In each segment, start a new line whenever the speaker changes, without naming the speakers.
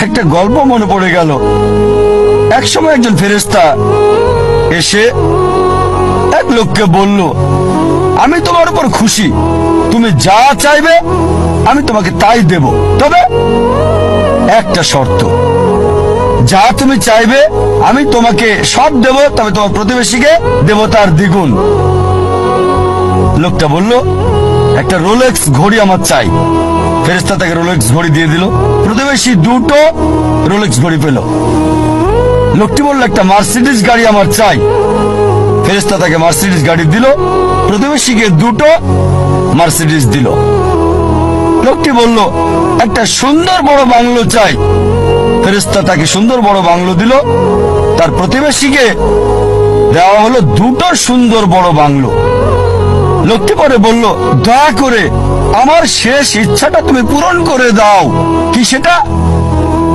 একটা গল্প মনে পড়ে গেল। একসময় একজন ফেরেশতা এসে এক লোককে বলল, আমি তোমার উপর খুশি, তুমি যা চাইবে আমি তোমাকে তাই দেব, তবে একটা শর্ত, যা তুমি চাইবে আমি তোমাকে সব দেব, তবে তোমার প্রতিবেশীকে দেব তার দ্বিগুণ। লোকটা বলল, একটা রোলেক্স ঘড়ি আমার চাই। ফেরেশতা তাকে রোলেক্স ঘড়ি দিয়ে দিল। প্রতিবেশী দুটো রোলেক্স ঘড়ি পেল। লোকটি বলল, একটা মার্সিডিজ গাড়ি আমার চাই। ফেরেশতা তাকে মার্সিডিজ গাড়ি দিল। প্রতিবেশীকে দুটো মার্সিডিজ দিল। লোকটি বলল, একটা সুন্দর বড় বাংলো চাই। ফেরেশতা তাকে সুন্দর বড় বাংলো দিল। তার প্রতিবেশীকে দেওয়া হলো দুটো সুন্দর বড় বাংলো। লোকটি পরে বলল, দয়া করে আমার শেষ ইচ্ছাটা তুমি পূরণ করে দাও। কি সেটা?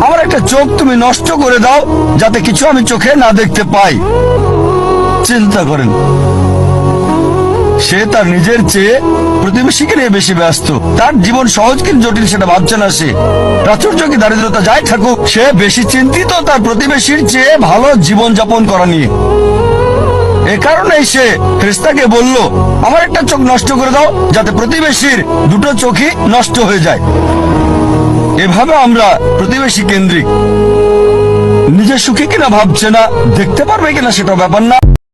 আমার একটা চোখ তুমি নষ্ট করে দাও, যাতে কিছু আমি চোখে না দেখতে পাই। চিন্তা করেন, সে তার নিজের চেয়ে প্রতিবেশীকে নিয়ে বেশি ব্যস্ত। তার জীবন সহজ কিন্তু জটিল সেটা ভাবছে না সে। প্রাচুর্য কি দারিদ্রতা যাই থাকুক, সে বেশি চিন্তিত তার প্রতিবেশীর চেয়ে ভালো জীবন যাপন করা নিয়ে। এ কারণেই সে ফেরেশতাকে বলল, আমার একটা চোখ নষ্ট করে দাও, যাতে প্রতিবেশীর দুটো চোখই নষ্ট হয়ে যায়। এভাবে আমরা প্রতিবেশী কেন্দ্রিক। নিজে সুখী কিনা ভাবছে না, দেখতে পারবে কিনা সেটা ব্যাপার না।